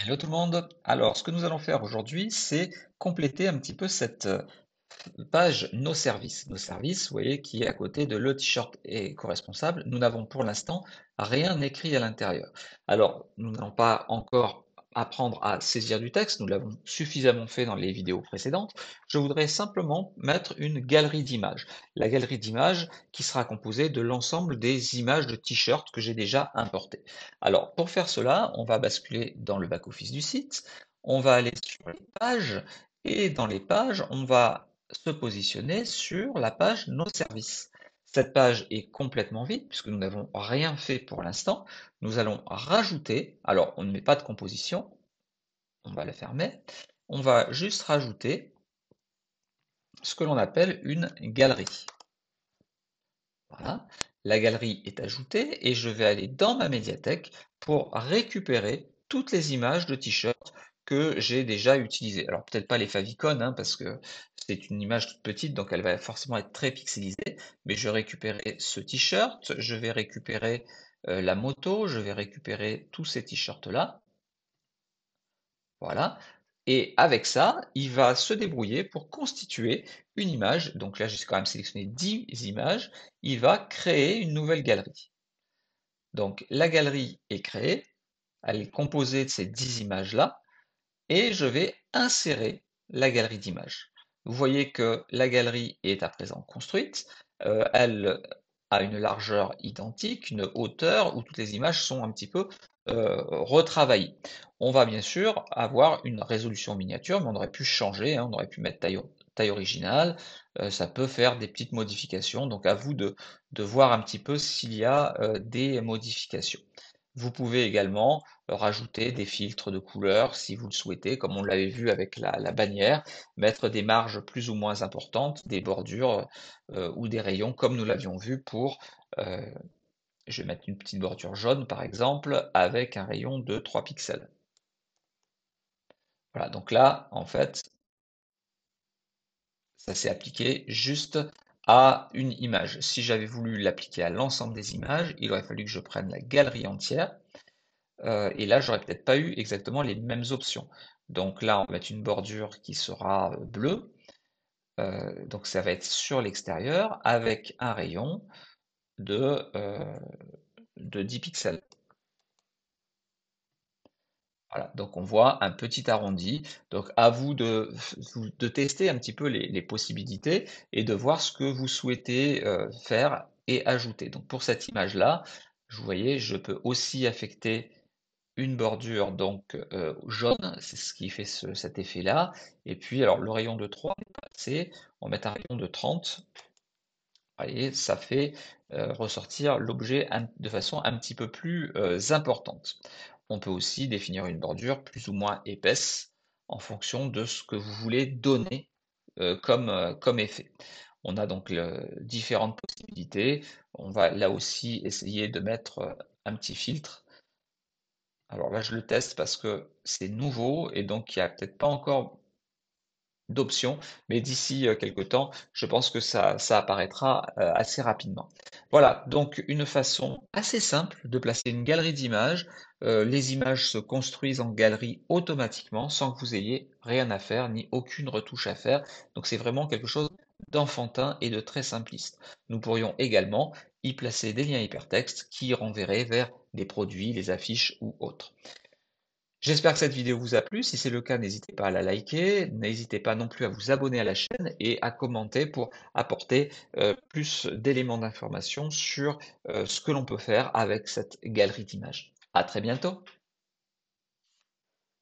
Hello tout le monde. Alors, ce que nous allons faire aujourd'hui, c'est compléter un petit peu cette page Nos services. Nos services, vous voyez, qui est à côté de le t-shirt éco-responsable. Nous n'avons pour l'instant rien écrit à l'intérieur. Alors, nous n'allons pas encore apprendre à saisir du texte, nous l'avons suffisamment fait dans les vidéos précédentes. Je voudrais simplement mettre une galerie d'images. La galerie d'images qui sera composée de l'ensemble des images de t-shirts que j'ai déjà importées. Alors, pour faire cela, on va basculer dans le back-office du site, on va aller sur les pages, et dans les pages, on va se positionner sur la page Nos services. Cette page est complètement vide puisque nous n'avons rien fait pour l'instant. Nous allons rajouter, alors on ne met pas de composition, on va la fermer, on va juste rajouter ce que l'on appelle une galerie. Voilà, la galerie est ajoutée et je vais aller dans ma médiathèque pour récupérer toutes les images de t-shirts que j'ai déjà utilisées. Alors peut-être pas les favicon, hein, parce que c'est une image toute petite, donc elle va forcément être très pixelisée, mais je vais récupérer ce t-shirt, je vais récupérer la moto, je vais récupérer tous ces t-shirts-là. Voilà. Et avec ça, il va se débrouiller pour constituer une image. Donc là, j'ai quand même sélectionné 10 images. Il va créer une nouvelle galerie. Donc la galerie est créée. Elle est composée de ces 10 images-là. Et je vais insérer la galerie d'images. Vous voyez que la galerie est à présent construite. Elle a une largeur identique, une hauteur où toutes les images sont un petit peu retravaillées. On va bien sûr avoir une résolution miniature, mais on aurait pu changer, hein, on aurait pu mettre taille originale, ça peut faire des petites modifications, donc à vous de voir un petit peu s'il y a des modifications. Vous pouvez également rajouter des filtres de couleurs si vous le souhaitez, comme on l'avait vu avec la bannière, mettre des marges plus ou moins importantes, des bordures ou des rayons, comme nous l'avions vu pour, euh, je vais mettre une petite bordure jaune par exemple, avec un rayon de 3 pixels. Voilà, donc là, en fait, ça s'est appliqué juste à une image. Si j'avais voulu l'appliquer à l'ensemble des images, il aurait fallu que je prenne la galerie entière. Et là, j'aurais peut-être pas eu exactement les mêmes options. Donc là, on va mettre une bordure qui sera bleue. Donc ça va être sur l'extérieur avec un rayon de, euh, de 10 pixels. Voilà, donc on voit un petit arrondi. Donc à vous de tester un petit peu les possibilités et de voir ce que vous souhaitez faire et ajouter. Donc pour cette image-là, vous voyez, je peux aussi affecter une bordure donc jaune, c'est ce qui fait cet effet-là. Et puis alors le rayon de 3 n'est pas assez, on va mettre un rayon de 30. Vous voyez, ça fait ressortir l'objet de façon un petit peu plus importante. On peut aussi définir une bordure plus ou moins épaisse en fonction de ce que vous voulez donner comme effet. On a donc différentes possibilités. On va là aussi essayer de mettre un petit filtre. Alors là, je le teste parce que c'est nouveau et donc il n'y a peut-être pas encore d'options, mais d'ici quelques temps, je pense que ça apparaîtra assez rapidement. Voilà, donc une façon assez simple de placer une galerie d'images. Les images se construisent en galerie automatiquement sans que vous ayez rien à faire, ni aucune retouche à faire. Donc c'est vraiment quelque chose d'enfantin et de très simpliste. Nous pourrions également y placer des liens hypertextes qui renverraient vers des produits, les affiches ou autres. J'espère que cette vidéo vous a plu. Si c'est le cas, n'hésitez pas à la liker. N'hésitez pas non plus à vous abonner à la chaîne et à commenter pour apporter plus d'éléments d'information sur ce que l'on peut faire avec cette galerie d'images. À très bientôt.